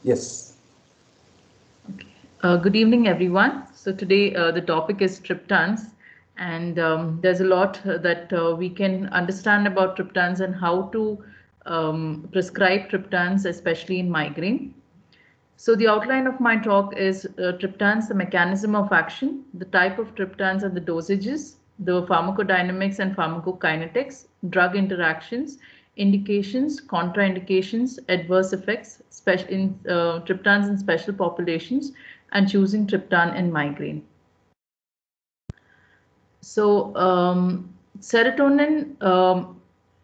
Yes. Okay. Good evening, everyone. So today the topic is triptans, and there's a lot that we can understand about triptans and how to prescribe triptans, especially in migraine. So the outline of my talk is triptans, the mechanism of action, the type of triptans and the dosages, the pharmacodynamics and pharmacokinetics, drug interactions, indications, contraindications, adverse effects, in triptans in special populations, and choosing triptan in migraine. So, serotonin,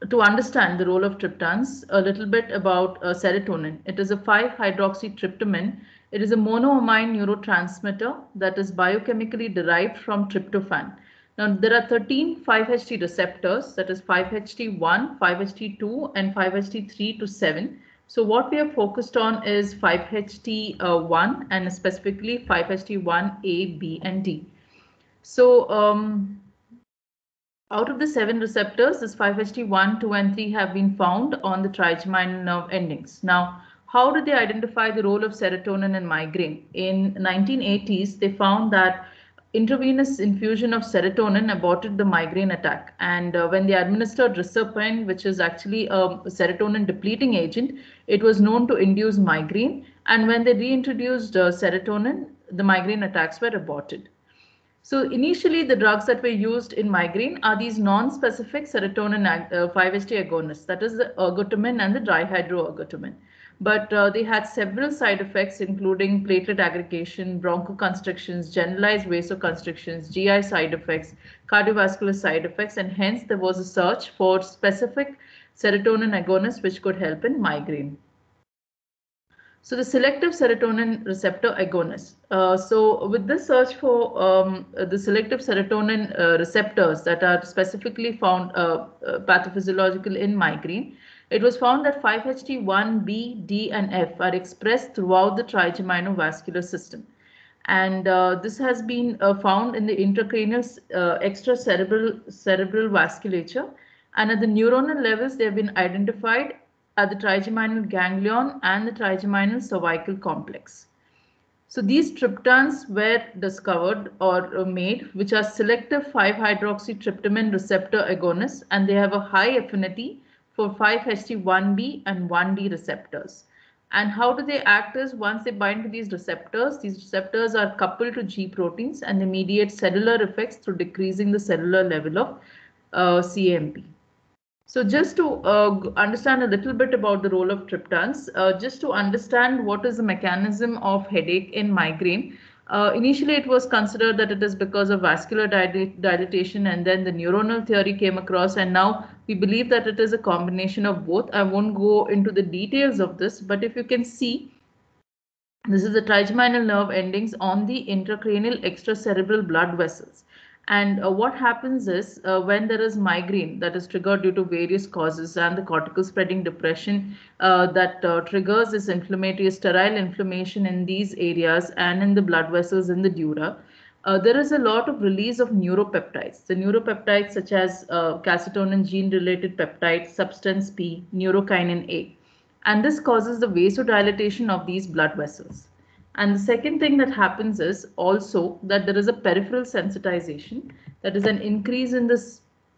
to understand the role of triptans, a little bit about serotonin. It is a 5-hydroxytryptamine. It is a monoamine neurotransmitter that is biochemically derived from tryptophan. Now, there are 13 5-HT receptors, that is 5-HT1, 5-HT2, and 5-HT3 to 7. So, what we are focused on is 5-HT1 and specifically 5-HT1A, B, and D. So, out of the 7 receptors, this 5-HT1, 2, and 3 have been found on the trigeminal nerve endings. Now, how did they identify the role of serotonin in migraine? In 1980s, they found that intravenous infusion of serotonin aborted the migraine attack. And when they administered risperidone, which is actually a serotonin depleting agent, it was known to induce migraine. And when they reintroduced serotonin, the migraine attacks were aborted. So initially, the drugs that were used in migraine are these non-specific serotonin 5-HT agonists, that is the ergotamine and the dihydroergotamine. But they had several side effects, including platelet aggregation, bronchoconstrictions, generalized vasoconstrictions, GI side effects, cardiovascular side effects, and hence there was a search for specific serotonin agonists which could help in migraine. So the selective serotonin receptor agonist. So with this search for the selective serotonin receptors that are specifically found pathophysiological in migraine, it was found that 5-HT1B, D, and F are expressed throughout the trigeminal system. And this has been found in the intracranial cerebral vasculature. And at the neuronal levels, they have been identified at the trigeminal ganglion and the trigeminal cervical complex. So these triptans were discovered or made, which are selective 5-hydroxytryptamine receptor agonists, and they have a high affinity for 5-HT1B and 1D receptors. And how do they act is once they bind to these receptors are coupled to G proteins and they mediate cellular effects through decreasing the cellular level of CAMP. So just to understand a little bit about the role of triptans, just to understand what is the mechanism of headache in migraine, initially it was considered that it is because of vascular dilatation, and then the neuronal theory came across, and now we believe that it is a combination of both. I won't go into the details of this, but if you can see, this is the trigeminal nerve endings on the intracranial extracerebral blood vessels. And what happens is when there is migraine that is triggered due to various causes and the cortical spreading depression that triggers this inflammatory sterile inflammation in these areas and in the blood vessels in the dura, there is a lot of release of neuropeptides. The neuropeptides such as calcitonin gene-related peptides, substance P, neurokinin A. And this causes the vasodilatation of these blood vessels. And the second thing that happens is also that there is a peripheral sensitization, that is an increase in the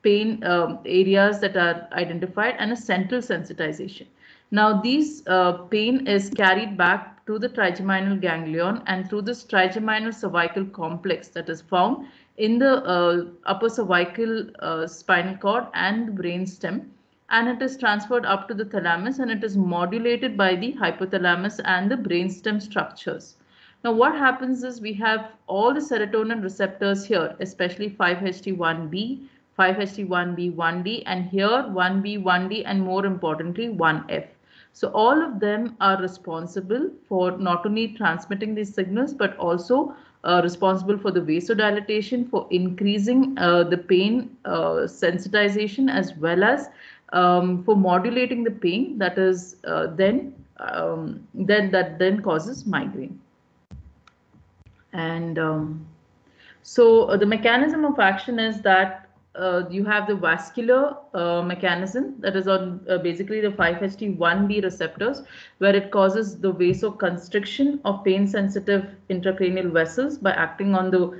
pain areas that are identified, and a central sensitization. Now these pain is carried back to the trigeminal ganglion and through this trigeminal cervical complex that is found in the upper cervical spinal cord and the brain stem, and it is transferred up to the thalamus and it is modulated by the hypothalamus and the brainstem structures. Now what happens is we have all the serotonin receptors here, especially 5-HT1B, 5-HT1B, 1D, and here 1B, 1D, and more importantly 1F. So all of them are responsible for not only transmitting these signals but also responsible for the vasodilatation, for increasing the pain sensitization, as well as for modulating the pain that is then causes migraine. And so the mechanism of action is that you have the vascular mechanism that is on basically the 5-HT1B receptors, where it causes the vasoconstriction of pain-sensitive intracranial vessels by acting on the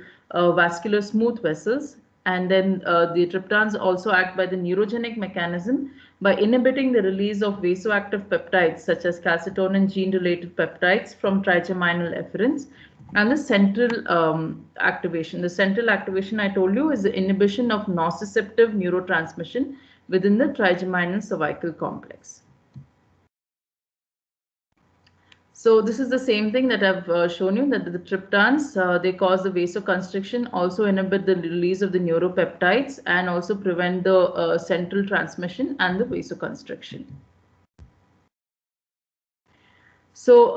vascular smooth vessels. And then the triptans also act by the neurogenic mechanism by inhibiting the release of vasoactive peptides such as calcitonin gene-related peptides from trigeminal efferents. And the central activation. The central activation I told you is the inhibition of nociceptive neurotransmission within the trigeminal cervical complex. So this is the same thing that I've shown you, that the triptans, they cause the vasoconstriction, also inhibit the release of the neuropeptides, and also prevent the central transmission and the vasoconstriction. So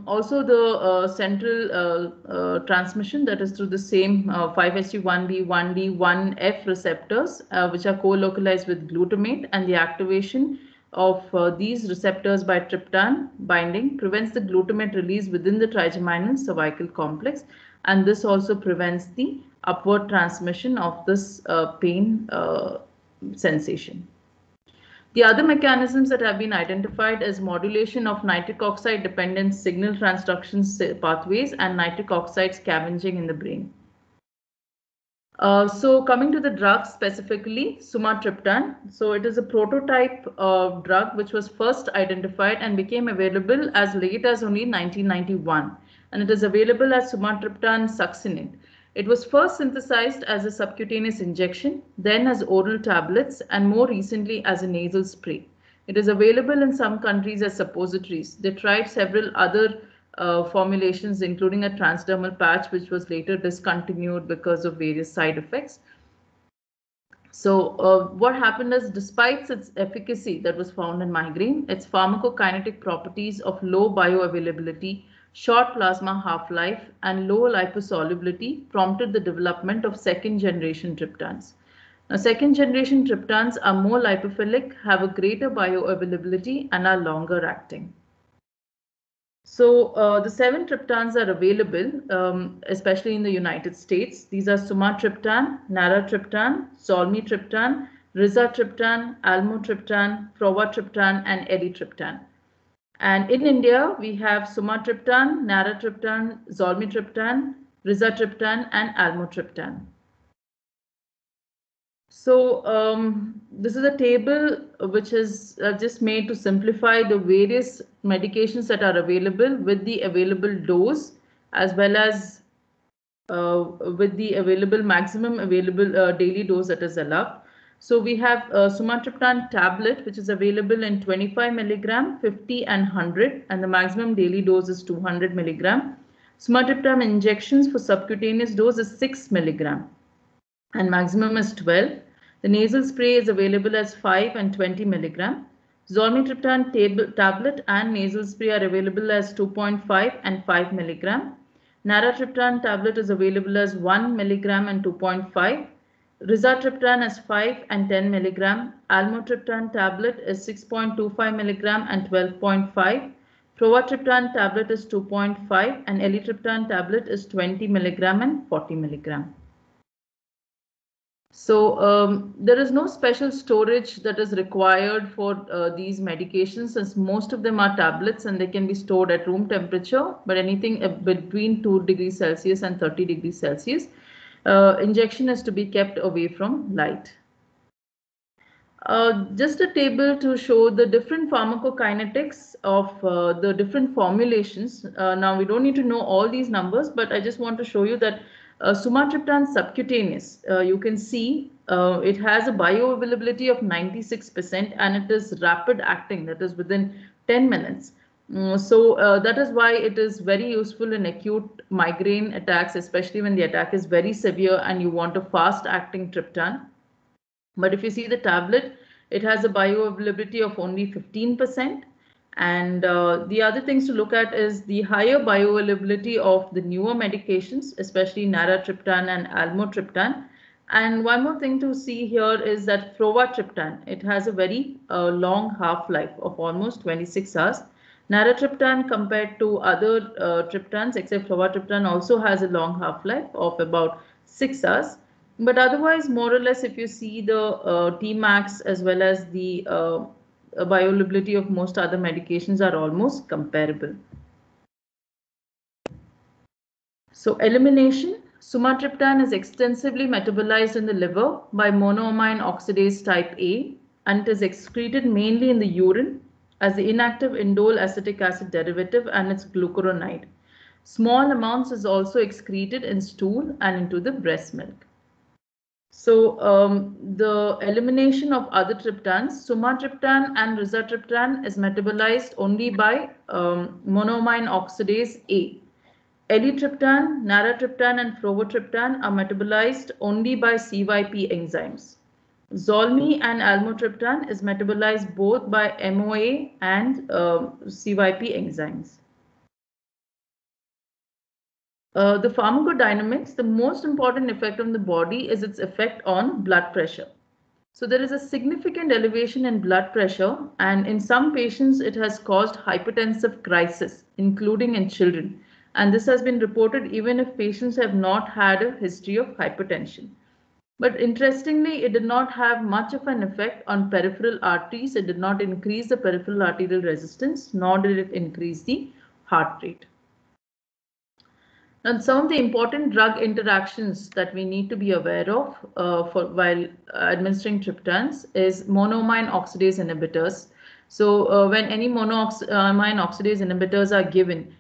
also the central transmission, that is through the same 5-HT1B, 1D, 1F receptors, which are co-localized with glutamate, and the activation of these receptors by triptan binding prevents the glutamate release within the trigeminal cervical complex, and this also prevents the upward transmission of this pain sensation. The other mechanisms that have been identified is modulation of nitric oxide dependent signal transduction pathways and nitric oxide scavenging in the brain. So coming to the drug specifically, sumatriptan. So it is a prototype drug which was first identified and became available as late as only 1991. And it is available as sumatriptan succinate. It was first synthesized as a subcutaneous injection, then as oral tablets, and more recently as a nasal spray. It is available in some countries as suppositories. They tried several other formulations, including a transdermal patch, which was later discontinued because of various side effects. So what happened is, despite its efficacy that was found in migraine, its pharmacokinetic properties of low bioavailability, short plasma half-life, and low liposolubility prompted the development of second-generation triptans. Now, second-generation triptans are more lipophilic, have a greater bioavailability, and are longer acting. So the 7 triptans are available, especially in the United States. These are sumatriptan, naratriptan, zolmitriptan, rizatriptan, almotriptan, provatriptan, and eritriptan. And in India, we have sumatriptan, naratriptan, zolmitriptan, rizatriptan, and almotriptan. So this is a table which is just made to simplify the various medications that are available with the available dose, as well as with the available maximum available daily dose that is allowed. So we have sumatriptan tablet, which is available in 25 milligram, 50 and 100, and the maximum daily dose is 200 milligram. Sumatriptan injections for subcutaneous dose is 6 milligram and maximum is 12. The nasal spray is available as 5 and 20 milligram. Zolmitriptan tablet and nasal spray are available as 2.5 and 5 milligram. Naratriptan tablet is available as 1 milligram and 2.5. Rizatriptan as 5 and 10 milligram. Almotriptan tablet is 6.25 milligram and 12.5. Provatriptan tablet is 2.5 and elytriptan tablet is 20 milligram and 40 milligram. So there is no special storage that is required for these medications, since most of them are tablets and they can be stored at room temperature, but anything between 2 degrees Celsius and 30 degrees Celsius. Injection is to be kept away from light. Just a table to show the different pharmacokinetics of the different formulations. Now we don't need to know all these numbers, but I just want to show you that sumatriptan subcutaneous, you can see it has a bioavailability of 96% and it is rapid acting, that is within 10 minutes. So that is why it is very useful in acute migraine attacks, especially when the attack is very severe and you want a fast acting triptan. But if you see the tablet, it has a bioavailability of only 15%. And the other things to look at is the higher bioavailability of the newer medications, especially naratriptan and almotriptan. And one more thing to see here is that provatriptan, it has a very long half-life of almost 26 hours. Naratriptan, compared to other triptans except provatriptan, also has a long half-life of about 6 hours. But otherwise, more or less, if you see the Tmax as well as the bioavailability of most other medications are almost comparable. So elimination, sumatriptan is extensively metabolized in the liver by monoamine oxidase type A, and it is excreted mainly in the urine as the inactive indole acetic acid derivative and its glucuronide. Small amounts is also excreted in stool and into the breast milk. So the elimination of other triptans, sumatriptan and rizatriptan is metabolized only by monoamine oxidase A. Elytriptan, naratriptan and frovatriptan are metabolized only by CYP enzymes. Zolmi and almotriptan is metabolized both by MOA and CYP enzymes. The pharmacodynamics, the most important effect on the body is its effect on blood pressure. So there is a significant elevation in blood pressure, and in some patients it has caused hypertensive crisis, including in children. And this has been reported even if patients have not had a history of hypertension. But interestingly, it did not have much of an effect on peripheral arteries. It did not increase the peripheral arterial resistance, nor did it increase the heart rate. Now, some of the important drug interactions that we need to be aware of while administering triptans is monoamine oxidase inhibitors. So when any monoamine oxidase inhibitors are given,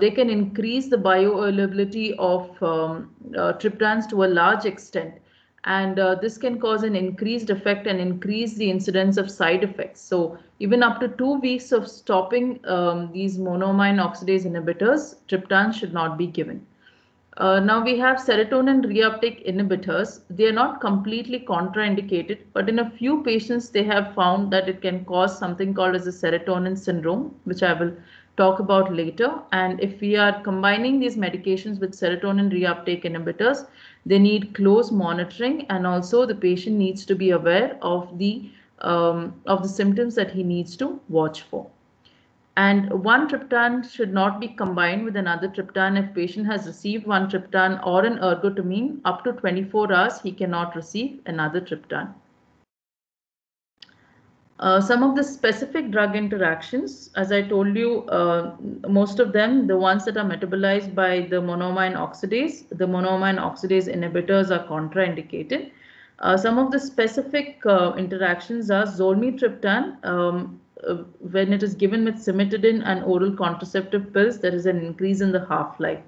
they can increase the bioavailability of triptans to a large extent. And this can cause an increased effect and increase the incidence of side effects. So even up to 2 weeks of stopping these monoamine oxidase inhibitors, triptans should not be given. Now we have serotonin reuptake inhibitors. They are not completely contraindicated, but in a few patients they have found that it can cause something called as a serotonin syndrome, which I will talk about later. And if we are combining these medications with serotonin reuptake inhibitors, they need close monitoring, and also the patient needs to be aware of the symptoms that he needs to watch for. And one triptan should not be combined with another triptan. If patient has received one triptan or an ergotamine, up to 24 hours, he cannot receive another triptan. Some of the specific drug interactions, as I told you, most of them, the ones that are metabolized by the monoamine oxidase inhibitors are contraindicated. Some of the specific interactions are zolmitriptan. When it is given with cimetidine and oral contraceptive pills, there is an increase in the half-life.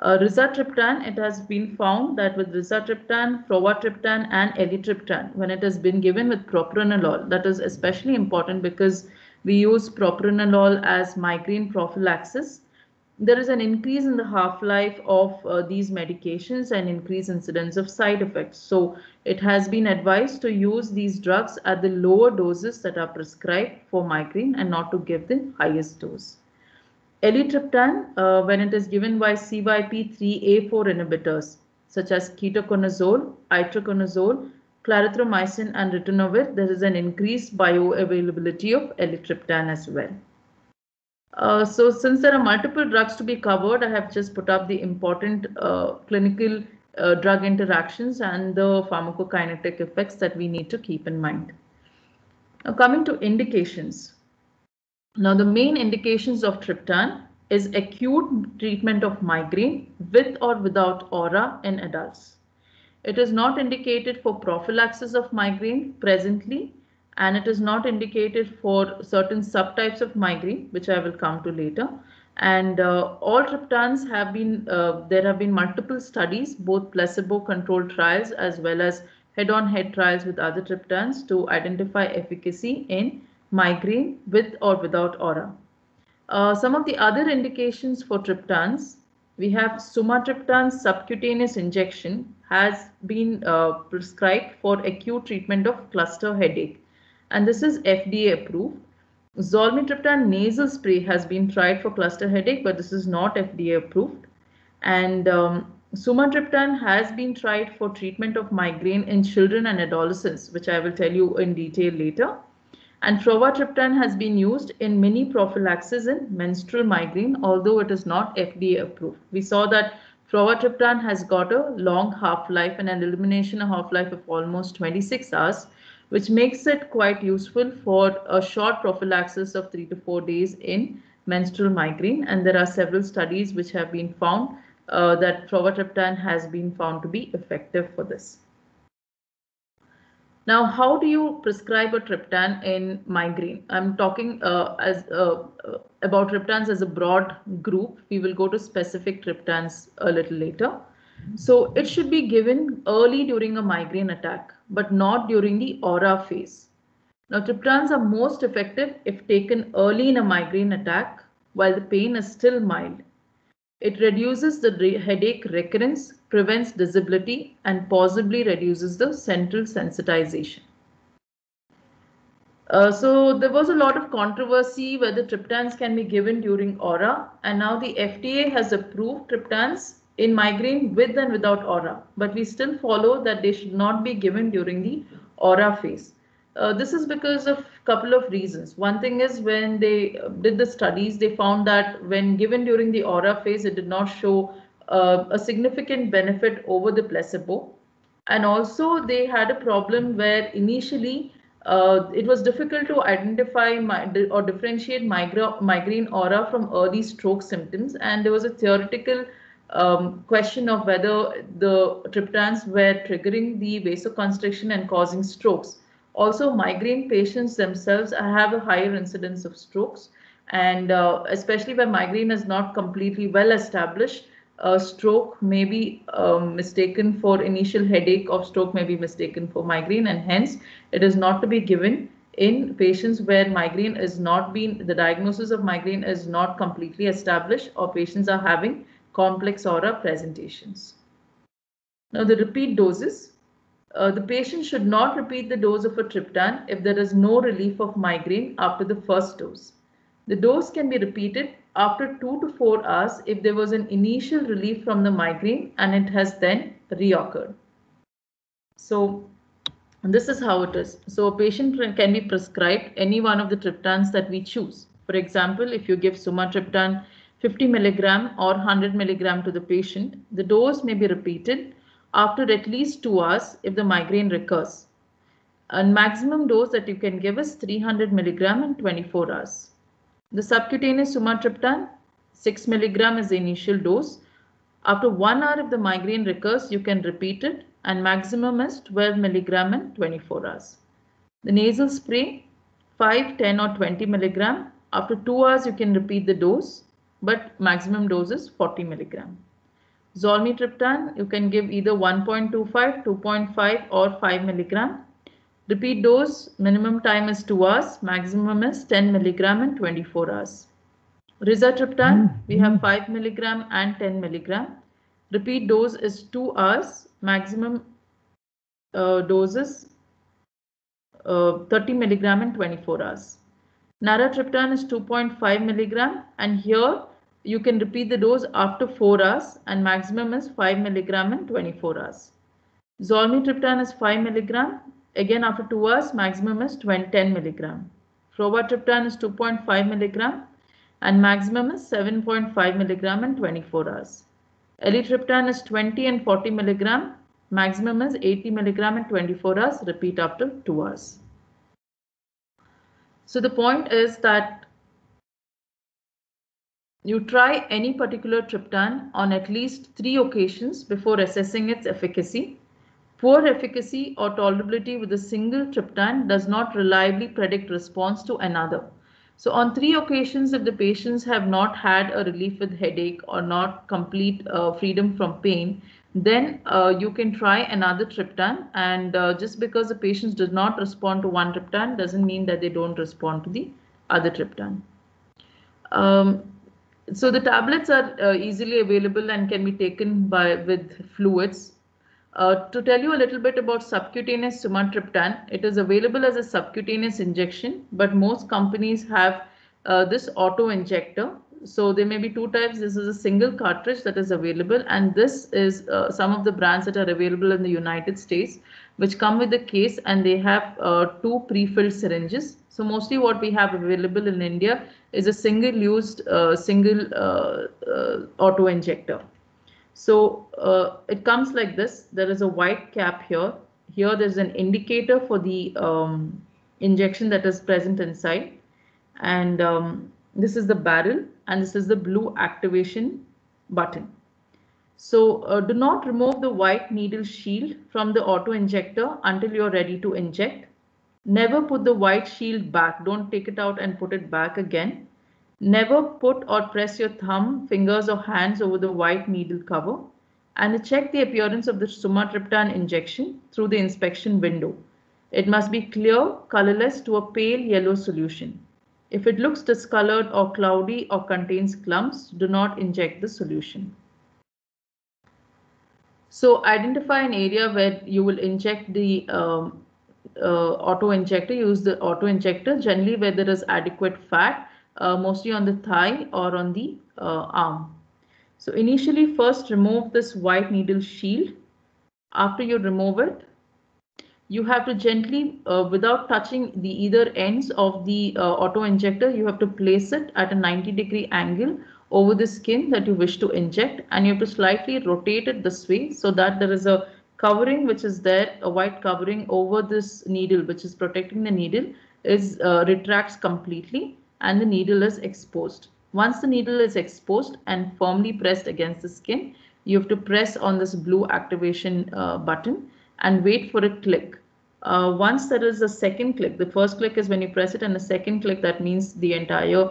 Rizatriptan, it has been found that with rizatriptan, frovatriptan and elytriptan, when it has been given with propranolol, that is especially important because we use propranolol as migraine prophylaxis. There is an increase in the half-life of these medications and increased incidence of side effects. So it has been advised to use these drugs at the lower doses that are prescribed for migraine and not to give the highest dose. Elytriptan, when it is given by CYP3A4 inhibitors such as ketoconazole, itraconazole, clarithromycin and ritonavir, there is an increased bioavailability of elytriptan as well. So since there are multiple drugs to be covered, I have just put up the important clinical drug interactions and the pharmacokinetic effects that we need to keep in mind. Now coming to indications. Now the main indications of triptan is acute treatment of migraine with or without aura in adults. It is not indicated for prophylaxis of migraine presently, and it is not indicated for certain subtypes of migraine, which I will come to later. And all triptans have been, there have been multiple studies, both placebo-controlled trials as well as head-on-head trials with other triptans to identify efficacy in migraine with or without aura. Some of the other indications for triptans, we have sumatriptan subcutaneous injection has been prescribed for acute treatment of cluster headache, and this is FDA approved. Zolmitriptan nasal spray has been tried for cluster headache, but this is not FDA approved. And sumatriptan has been tried for treatment of migraine in children and adolescents, which I will tell you in detail later. And frovatriptan has been used in many prophylaxis in menstrual migraine, although it is not FDA approved. We saw that Provatriptan has got a long half-life and an elimination half-life of almost 26 hours, which makes it quite useful for a short prophylaxis of 3 to 4 days in menstrual migraine. And there are several studies which have been found that provatriptan has been found to be effective for this. Now, how do you prescribe a triptan in migraine? I'm talking about triptans as a broad group. We will go to specific triptans a little later. So it should be given early during a migraine attack, but not during the aura phase. Now, triptans are most effective if taken early in a migraine attack while the pain is still mild. It reduces the headache recurrence, prevents disability, and possibly reduces the central sensitization. So there was a lot of controversy whether triptans can be given during aura, and now the FDA has approved triptans in migraine with and without aura, but we still follow that they should not be given during the aura phase. This is because of a couple of reasons. One thing is when they did the studies, they found that when given during the aura phase, it did not show a significant benefit over the placebo. And also they had a problem where initially it was difficult to identify or differentiate migraine aura from early stroke symptoms. And there was a theoretical question of whether the triptans were triggering the vasoconstriction and causing strokes. Also, migraine patients themselves have a higher incidence of strokes, and especially when migraine is not completely well established, stroke may be mistaken for initial headache, or stroke may be mistaken for migraine, and hence it is not to be given in patients where migraine is not been, the diagnosis of migraine is not completely established, or patients are having complex aura presentations. Now the repeat doses. The patient should not repeat the dose of a triptan if there is no relief of migraine after the first dose. The dose can be repeated after 2 to 4 hours if there was an initial relief from the migraine and it has then reoccurred. So this is how it is. So a patient can be prescribed any one of the triptans that we choose. For example, if you give sumatriptan 50 milligram or 100 milligram to the patient, the dose may be repeated after at least 2 hours if the migraine recurs. A maximum dose that you can give is 300 milligram in 24 hours. The subcutaneous sumatriptan, 6 milligram is the initial dose. After 1 hour if the migraine recurs, you can repeat it, and maximum is 12 milligram in 24 hours. The nasal spray, 5, 10 or 20 milligram. After 2 hours you can repeat the dose, but maximum dose is 40 milligram. Zolmitriptan, you can give either 1.25, 2.5 or 5 milligram. Repeat dose, minimum time is 2 hours, maximum is 10 milligram in 24 hours. Rizatriptan, we have 5 milligram and 10 milligram. Repeat dose is 2 hours, maximum doses 30 milligram in 24 hours. Naratriptan is 2.5 milligram, and here you can repeat the dose after 4 hours and maximum is 5 milligram in 24 hours. Zolmitriptan is 5 milligram, again after 2 hours, maximum is 10 milligram. Provatriptan is 2.5 milligram and maximum is 7.5 milligram in 24 hours. Elytriptan is 20 and 40 milligram, maximum is 80 milligram in 24 hours, repeat after 2 hours. So the point is that you try any particular triptan on at least 3 occasions before assessing its efficacy. Poor efficacy or tolerability with a single triptan does not reliably predict response to another. So on 3 occasions, if the patients have not had a relief with headache or not complete freedom from pain, then you can try another triptan, and just because the patients do not respond to one triptan doesn't mean that they don't respond to the other triptan. So the tablets are easily available and can be taken with fluids. To tell you a little bit about subcutaneous sumatriptan, it is available as a subcutaneous injection, but most companies have this auto injector. So there may be 2 types. This is a single cartridge that is available, and this is some of the brands that are available in the United States, which come with the case, and they have 2 pre-filled syringes. So mostly what we have available in India is a single-used auto injector. So it comes like this. There is a white cap here. Here there's an indicator for the injection that is present inside. And this is the barrel, and this is the blue activation button. So do not remove the white needle shield from the auto injector until you're ready to inject. Never put the white shield back. Don't take it out and put it back again. Never put or press your thumb, fingers or hands over the white needle cover. And check the appearance of the sumatriptan injection through the inspection window. It must be clear, colorless to a pale yellow solution. If it looks discolored or cloudy or contains clumps, do not inject the solution. So identify an area where you will inject the auto injector. Use the auto injector generally where there is adequate fat, mostly on the thigh or on the arm. So initially first remove this white needle shield. After you remove it, you have to gently, without touching the either ends of the auto injector, you have to place it at a 90-degree angle over the skin that you wish to inject, and you have to slightly rotate it this way so that there is a covering which is there, a white covering over this needle which is protecting the needle is retracts completely and the needle is exposed. Once the needle is exposed and firmly pressed against the skin, you have to press on this blue activation button and wait for a click. Once there is a second click, the first click is when you press it, and the second click, that means the entire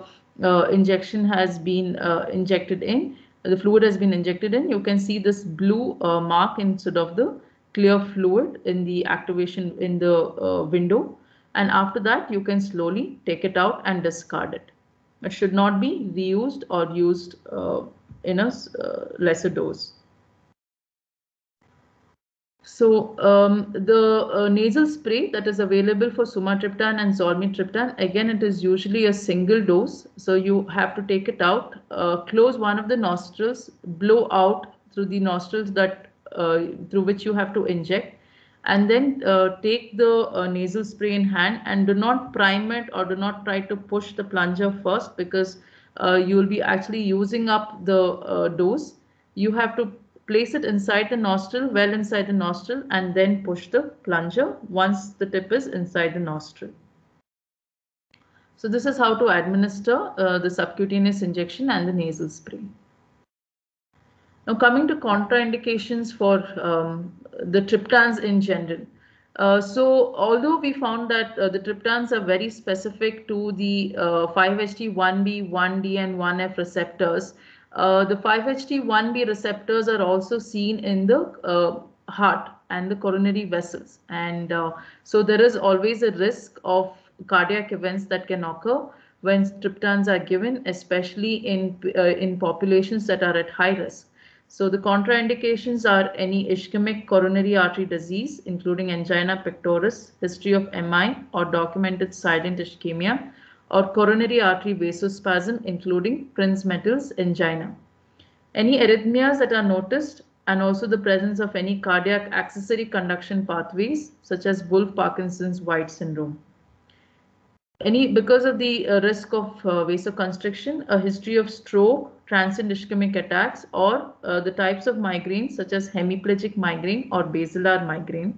injection has been injected in, the fluid has been injected in. You can see this blue mark instead of the clear fluid in the activation in the window. And after that, you can slowly take it out and discard it. It should not be reused or used in a lesser dose. So the nasal spray that is available for sumatriptan and zolmitriptan, again, it is usually a single dose. So you have to take it out, close one of the nostrils, blow out through the nostrils that through which you have to inject, and then take the nasal spray in hand, and do not prime it or do not try to push the plunger first, because you will be actually using up the dose. You have to place it inside the nostril, well inside the nostril, and then push the plunger once the tip is inside the nostril. So this is how to administer the subcutaneous injection and the nasal spray. Now coming to contraindications for the triptans in general. So although we found that the triptans are very specific to the 5-HT1B, 1D and 1F receptors, the 5-HT1B receptors are also seen in the heart and the coronary vessels. And so there is always a risk of cardiac events that can occur when triptans are given, especially in populations that are at high risk. So the contraindications are any ischemic coronary artery disease, including angina pectoris, history of MI or documented silent ischemia, or coronary artery vasospasm, including Prinzmetal's angina. Any arrhythmias that are noticed, and also the presence of any cardiac accessory conduction pathways, such as Wolff-Parkinson's-White syndrome. Because of the risk of vasoconstriction, a history of stroke, transient ischemic attacks, or the types of migraines such as hemiplegic migraine or basilar migraine,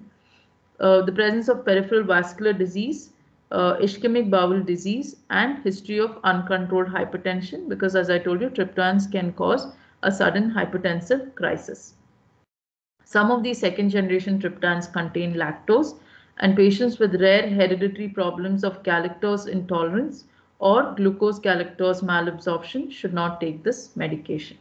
the presence of peripheral vascular disease, ischemic bowel disease, and history of uncontrolled hypertension, because as I told you, triptans can cause a sudden hypertensive crisis. Some of these second generation triptans contain lactose, and patients with rare hereditary problems of galactose intolerance or glucose galactose malabsorption should not take this medication.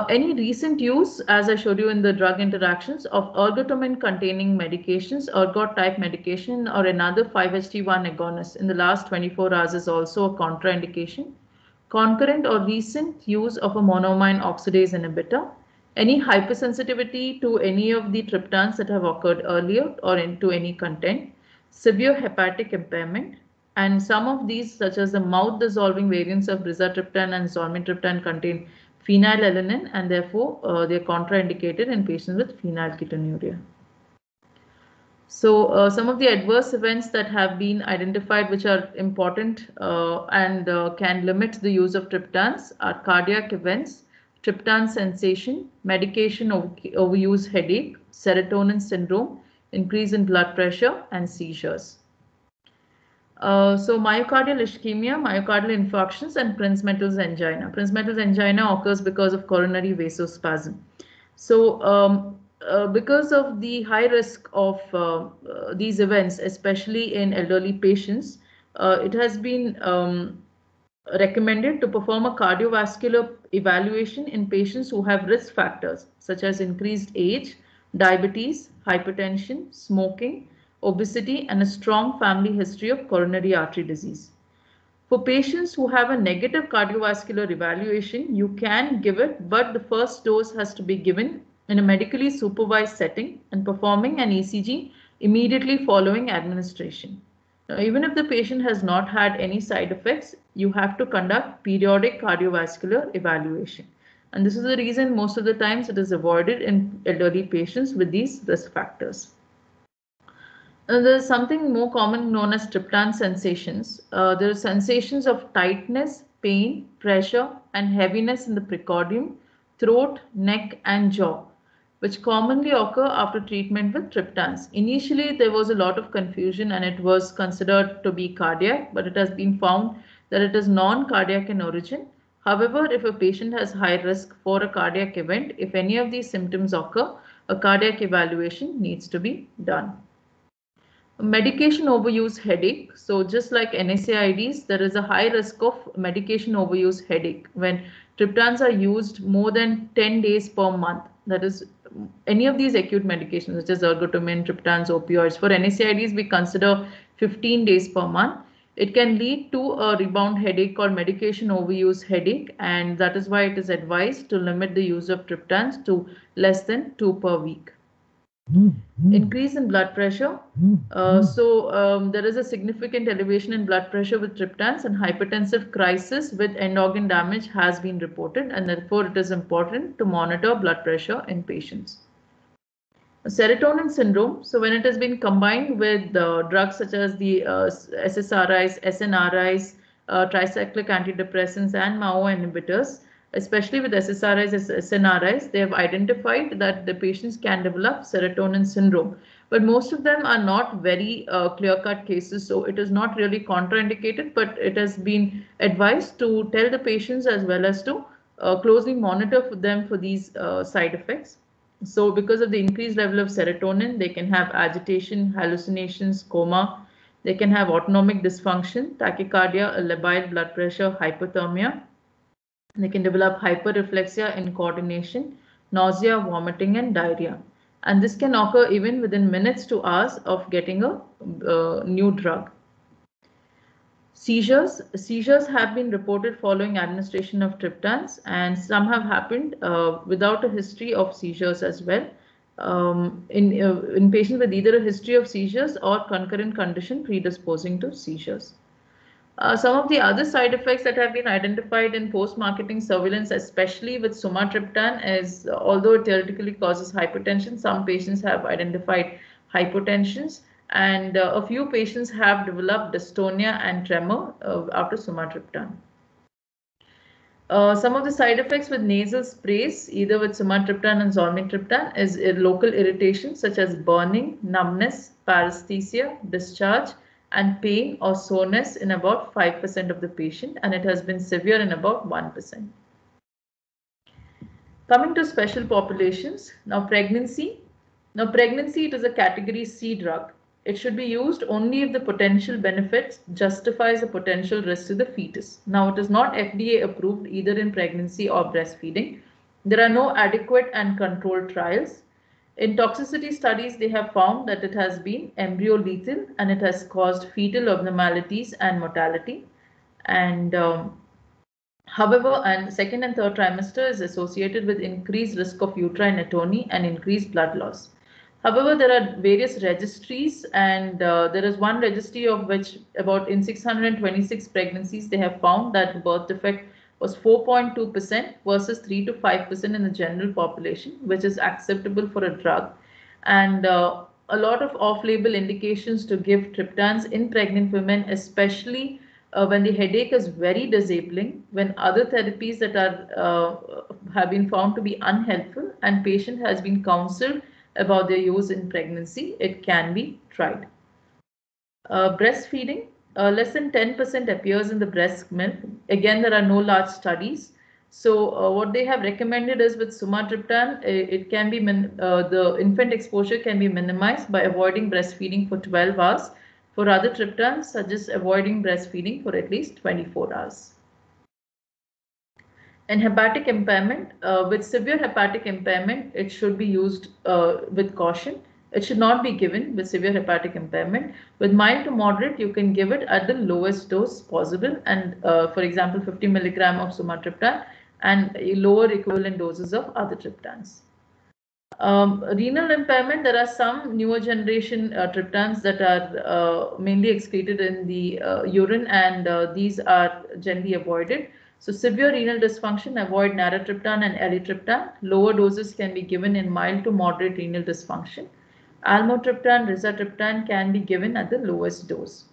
Any recent use, as I showed you in the drug interactions, of ergotamine containing medications, ergot type medication, or another 5-HT1 agonist in the last 24 hours is also a contraindication. Concurrent or recent use of a monoamine oxidase inhibitor, any hypersensitivity to any of the triptans that have occurred earlier or into any content, severe hepatic impairment, and some of these, such as the mouth dissolving variants of rizatriptan and zolmitriptan, contain phenylalanine, and therefore they are contraindicated in patients with phenylketonuria. So some of the adverse events that have been identified, which are important and can limit the use of triptans, are cardiac events, triptan sensation, medication overuse headache, serotonin syndrome, increase in blood pressure, and seizures. So myocardial ischemia, myocardial infarctions, and Prinzmetal's angina. Prinzmetal's angina occurs because of coronary vasospasm. So because of the high risk of these events, especially in elderly patients, it has been recommended to perform a cardiovascular evaluation in patients who have risk factors such as increased age, diabetes, hypertension, smoking, obesity, and a strong family history of coronary artery disease. For patients who have a negative cardiovascular evaluation, you can give it, but the first dose has to be given in a medically supervised setting and performing an ECG immediately following administration. Now, even if the patient has not had any side effects, you have to conduct periodic cardiovascular evaluation. And this is the reason most of the times it is avoided in elderly patients with these risk factors. There is something more common known as triptan sensations. There are sensations of tightness, pain, pressure, and heaviness in the precordium, throat, neck, and jaw, which commonly occur after treatment with triptans. Initially, there was a lot of confusion and it was considered to be cardiac, but it has been found that it is non-cardiac in origin. However, if a patient has high risk for a cardiac event, if any of these symptoms occur, a cardiac evaluation needs to be done. Medication overuse headache. So just like NSAIDs, there is a high risk of medication overuse headache when triptans are used more than 10 days per month. That is, any of these acute medications such as ergotamine, triptans, opioids. For NSAIDs, we consider 15 days per month. It can lead to a rebound headache or medication overuse headache, and that is why it is advised to limit the use of triptans to less than 2 per week. Increase in blood pressure. There is a significant elevation in blood pressure with triptans, and hypertensive crisis with end organ damage has been reported, and therefore it is important to monitor blood pressure in patients. Serotonin syndrome. So when it has been combined with drugs such as the SSRIs, SNRIs, tricyclic antidepressants, and MAO inhibitors, especially with SSRIs, SNRIs, they have identified that the patients can develop serotonin syndrome. But most of them are not very clear-cut cases, so it is not really contraindicated, but it has been advised to tell the patients as well as to closely monitor for them for these side effects. So because of the increased level of serotonin, they can have agitation, hallucinations, coma. They can have autonomic dysfunction, tachycardia, labile blood pressure, hypothermia. They can develop hyperreflexia, incoordination, nausea, vomiting, and diarrhea. And this can occur even within minutes to hours of getting a new drug. Seizures. Seizures have been reported following administration of triptans, and some have happened without a history of seizures as well. In patients with either a history of seizures or concurrent condition predisposing to seizures. Some of the other side effects that have been identified in post-marketing surveillance, especially with sumatriptan, is although it theoretically causes hypertension, some patients have identified hypotensions, and a few patients have developed dystonia and tremor after sumatriptan. Some of the side effects with nasal sprays, either with sumatriptan and zolmitriptan, is local irritation such as burning, numbness, paresthesia, discharge, and pain or soreness in about 5% of the patient, and it has been severe in about 1%. Coming to special populations, now pregnancy. Now pregnancy, it is a category C drug. It should be used only if the potential benefits justifies a potential risk to the fetus. Now it is not FDA approved either in pregnancy or breastfeeding. There are no adequate and controlled trials. In toxicity studies, they have found that it has been embryo lethal and it has caused fetal abnormalities and mortality. And however, and second and third trimester is associated with increased risk of uterine atony and increased blood loss. However, there are various registries, and there is one registry of which about in 626 pregnancies, they have found that birth defect was 4.2% versus 3 to 5% in the general population, which is acceptable for a drug. And a lot of off-label indications to give triptans in pregnant women, especially when the headache is very disabling, when other therapies that have been found to be unhelpful and patient has been counseled about their use in pregnancy, it can be tried. Breastfeeding, less than 10% appears in the breast milk. Again, there are no large studies. So what they have recommended is with sumatriptan, it can be the infant exposure can be minimized by avoiding breastfeeding for 12 hours. For other triptans, suggest avoiding breastfeeding for at least 24 hours. And hepatic impairment, with severe hepatic impairment, it should be used with caution. It should not be given with severe hepatic impairment. With mild to moderate, you can give it at the lowest dose possible, and for example, 50 milligram of sumatriptan and lower equivalent doses of other triptans. Renal impairment, there are some newer generation triptans that are mainly excreted in the urine, and these are generally avoided. So severe renal dysfunction, avoid naratriptan and elatriptan. Lower doses can be given in mild to moderate renal dysfunction. Almotriptan, rizatriptan can be given at the lowest dose.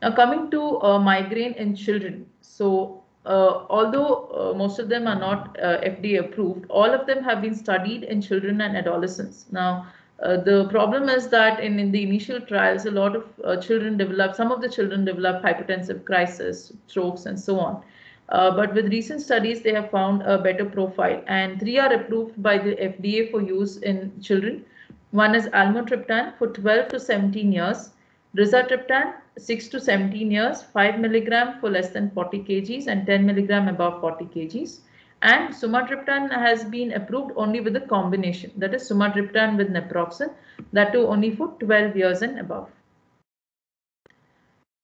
Now coming to migraine in children. So although most of them are not FDA approved, all of them have been studied in children and adolescents. Now the problem is that in the initial trials, a lot of children develop, some of the children develop hypertensive crisis, strokes and so on. But with recent studies, they have found a better profile, and 3 are approved by the FDA for use in children. One is almotriptan for 12 to 17 years, rizatriptan 6 to 17 years, 5 milligram for less than 40 kgs and 10 milligram above 40 kgs. And sumatriptan has been approved only with a combination, that is sumatriptan with naproxen, that too only for 12 years and above.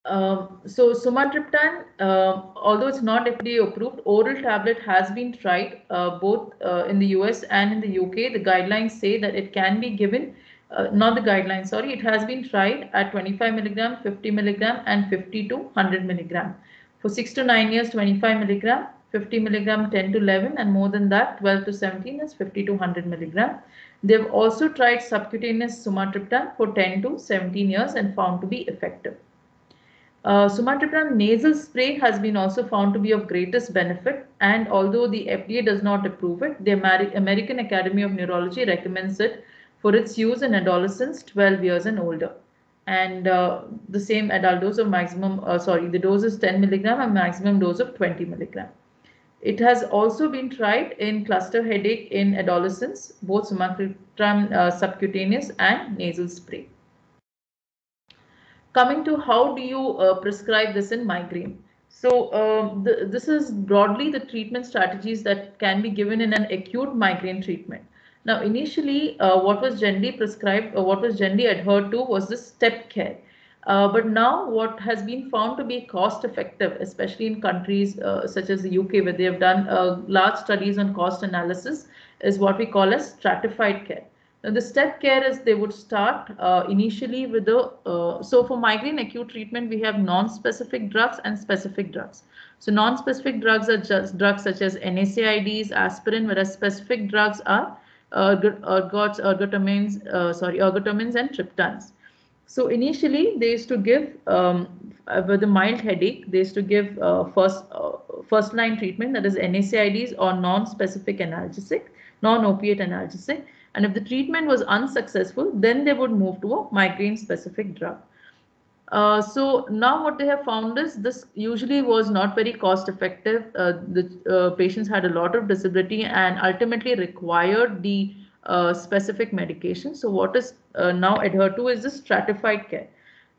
So sumatriptan, although it's not FDA approved, oral tablet has been tried both in the US and in the UK. The guidelines say that it can be given, not the guidelines, sorry, it has been tried at 25 milligram, 50 milligram and 50 to 100 milligram. For 6 to 9 years, 25 milligram, 50 milligram, 10 to 11, and more than that, 12 to 17 is 50 to 100 milligram. They've also tried subcutaneous sumatriptan for 10 to 17 years and found to be effective. Sumatriptan nasal spray has been also found to be of greatest benefit, and although the FDA does not approve it, the American Academy of Neurology recommends it for its use in adolescents 12 years and older. And the same adult dose of maximum, the dose is 10 milligram and maximum dose of 20 milligram. It has also been tried in cluster headache in adolescents, both sumatriptan subcutaneous and nasal spray. Coming to how do you prescribe this in migraine? So this is broadly the treatment strategies that can be given in an acute migraine treatment. Now, initially, what was generally prescribed or what was generally adhered to was the step care. But now what has been found to be cost effective, especially in countries such as the UK, where they have done large studies on cost analysis, is what we call as stratified care. Now, the step care is they would start initially with the, so for migraine acute treatment, we have non-specific drugs and specific drugs. So non-specific drugs are just drugs such as NSAIDs, aspirin, whereas specific drugs are ergotamines and triptans. So initially they used to give, with a mild headache, they used to give first line treatment, that is NSAIDs or non-specific analgesic, non-opiate analgesic. And if the treatment was unsuccessful, then they would move to a migraine specific drug. So now what they have found is this usually was not very cost effective. The patients had a lot of disability and ultimately required the specific medication. So what is now adhered to is the stratified care.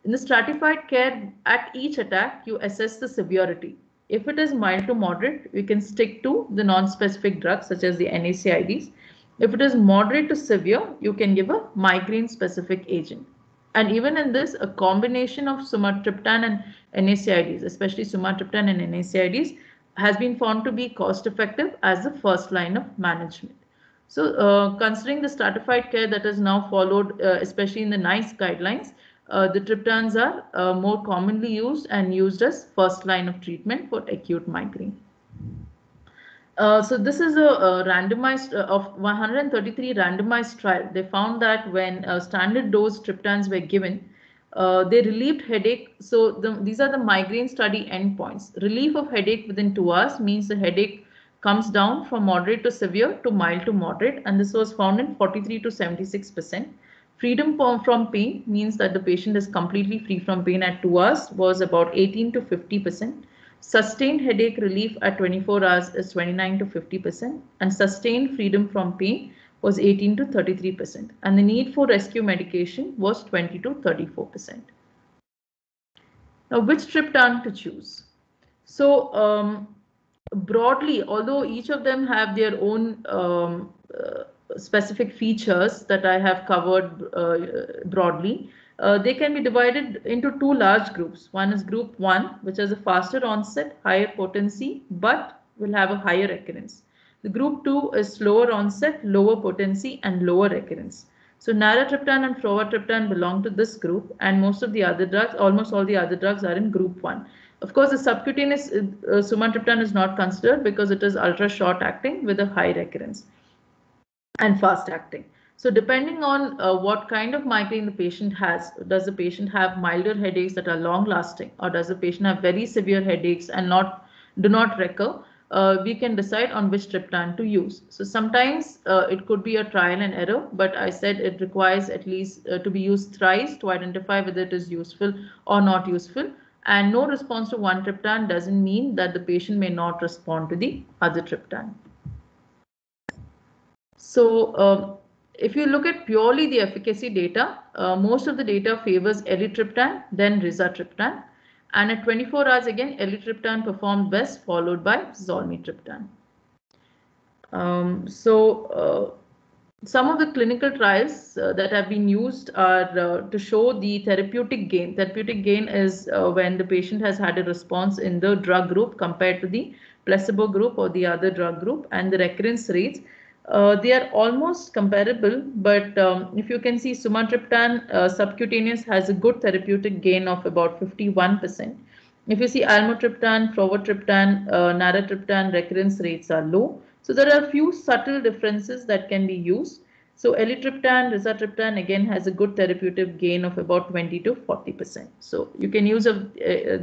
In the stratified care, at each attack, you assess the severity. If it is mild to moderate, we can stick to the non-specific drugs such as the NSAIDs. If it is moderate to severe, you can give a migraine specific agent. And even in this, a combination of sumatriptan and NSAIDs, especially sumatriptan and NSAIDs, has been found to be cost effective as the first line of management. So considering the stratified care that is now followed, especially in the NICE guidelines, the triptans are more commonly used and used as first line of treatment for acute migraine. So this is a randomized of 133 randomized trial. They found that when standard dose triptans were given, They relieved headache. So these are the migraine study endpoints. Relief of headache within 2 hours means the headache comes down from moderate to severe to mild to moderate, and this was found in 43 to 76%. Freedom from pain means that the patient is completely free from pain at 2 hours, was about 18 to 50%. Sustained headache relief at 24 hours is 29 to 50%, and sustained freedom from pain was 18 to 33%, and the need for rescue medication was 20 to 34%. Now, which triptan to choose? So broadly, although each of them have their own specific features that I have covered broadly, they can be divided into two large groups. One is group 1, which has a faster onset, higher potency, but will have a higher recurrence. The group 2 is slower onset, lower potency, and lower recurrence. So naratriptan and frovatriptan belong to this group, and most of the other drugs, almost all the other drugs, are in group 1. Of course, the subcutaneous sumatriptan is not considered because it is ultra short acting with a high recurrence and fast acting. So depending on what kind of migraine the patient has, does the patient have milder headaches that are long lasting, or does the patient have very severe headaches and do not recur, we can decide on which triptan to use. So sometimes it could be a trial and error, but I said it requires at least to be used thrice to identify whether it is useful or not useful. And no response to one triptan doesn't mean that the patient may not respond to the other triptan. So if you look at purely the efficacy data, most of the data favors elatriptan, then rizatriptan. And at 24 hours, again, elatriptan performed best, followed by zolmitriptan. Some of the clinical trials that have been used are to show the therapeutic gain. Therapeutic gain is when the patient has had a response in the drug group compared to the placebo group or the other drug group, and the recurrence rates. They are almost comparable, but if you can see, sumatriptan subcutaneous has a good therapeutic gain of about 51%. If you see almotriptan, frovatriptan, naratriptan, recurrence rates are low. So there are a few subtle differences that can be used. So elatriptan, rizatriptan again has a good therapeutic gain of about 20 to 40%. So you can use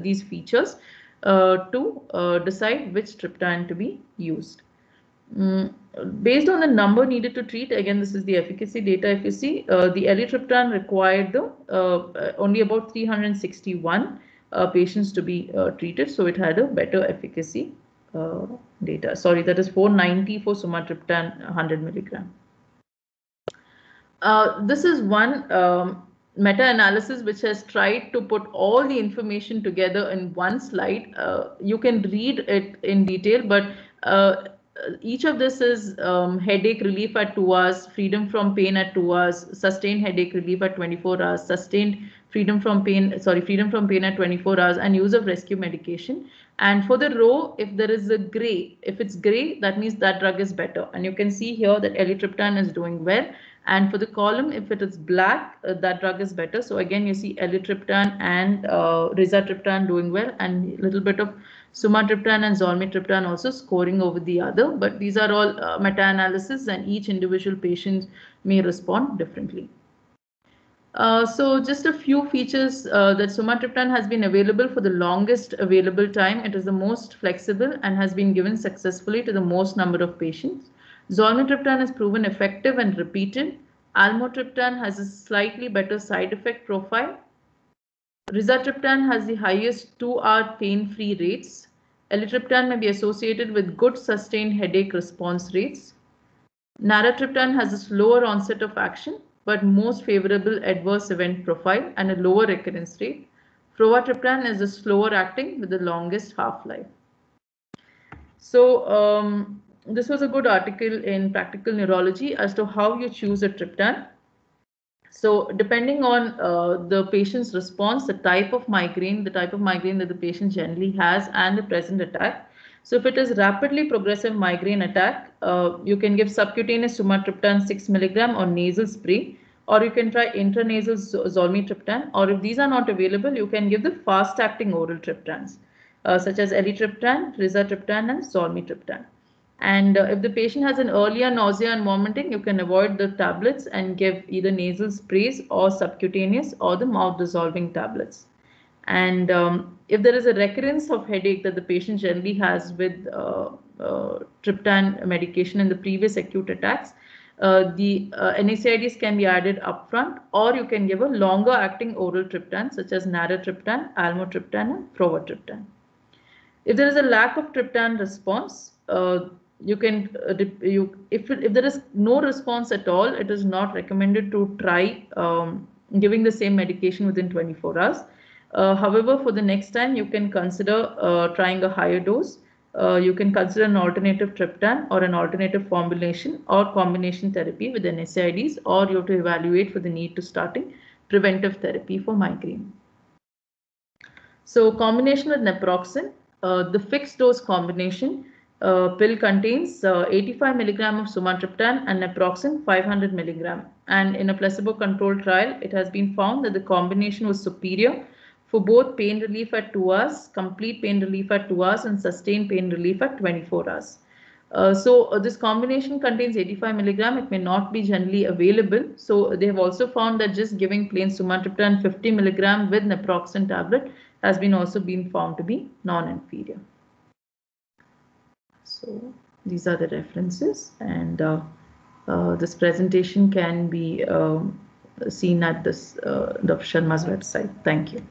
these features to decide which triptan to be used. Based on the number needed to treat, again this is the efficacy data. If you see, the elatriptan required only about 361 patients to be treated, so it had a better efficacy data. Sorry, that is 490 for sumatriptan 100 milligram. This is one meta-analysis which has tried to put all the information together in one slide. You can read it in detail, but each of this is headache relief at 2 hours, freedom from pain at 2 hours, sustained headache relief at 24 hours, sustained freedom from pain at 24 hours, and use of rescue medication. And for the row, if there is a gray, if it's gray, that means that drug is better. And you can see here that elatriptan is doing well. And for the column, if it is black, that drug is better. So again, you see elatriptan and rizatriptan doing well, and a little bit of sumatriptan and zolmitriptan also scoring over the other. But these are all meta-analysis, and each individual patient may respond differently. So just a few features that sumatriptan has been available for the longest available time. It is the most flexible and has been given successfully to the most number of patients. Zolmitriptan is proven effective and repeated. Almotriptan has a slightly better side effect profile. Rizatriptan has the highest 2-hour pain-free rates. Elatriptan may be associated with good sustained headache response rates. Naratriptan has a slower onset of action, but most favorable adverse event profile and a lower recurrence rate. Frovatriptan is a slower acting with the longest half-life. So this was a good article in Practical Neurology as to how you choose a triptan. So depending on the patient's response, the type of migraine that the patient generally has, and the present attack. So if it is rapidly progressive migraine attack, you can give subcutaneous sumatriptan 6 milligram or nasal spray, or you can try intranasal zolmitriptan, or if these are not available, you can give the fast-acting oral triptans, such as elatriptan, rizatriptan, and zolmitriptan. And if the patient has an earlier nausea and vomiting, you can avoid the tablets and give either nasal sprays or subcutaneous or the mouth dissolving tablets. And if there is a recurrence of headache that the patient generally has with triptan medication in the previous acute attacks, the NSAIDs can be added upfront, or you can give a longer acting oral triptan such as naratriptan, almotriptan, and provatriptan. If there is a lack of triptan response, you can if there is no response at all, it is not recommended to try giving the same medication within 24 hours. However, for the next time, you can consider trying a higher dose. You can consider an alternative triptan or an alternative formulation or combination therapy with NSAIDs, or you have to evaluate for the need to starting preventive therapy for migraine. So combination with naproxen, the fixed dose combination pill contains 85 milligram of sumatriptan and naproxen 500 milligram. And in a placebo-controlled trial, it has been found that the combination was superior for both pain relief at 2 hours, complete pain relief at 2 hours, and sustained pain relief at 24 hours. This combination contains 85 milligram. It may not be generally available. So they have also found that just giving plain sumatriptan 50 milligram with naproxen tablet has been also been found to be non-inferior. So these are the references, and this presentation can be seen at this Dr. Sharma's website. Thank you.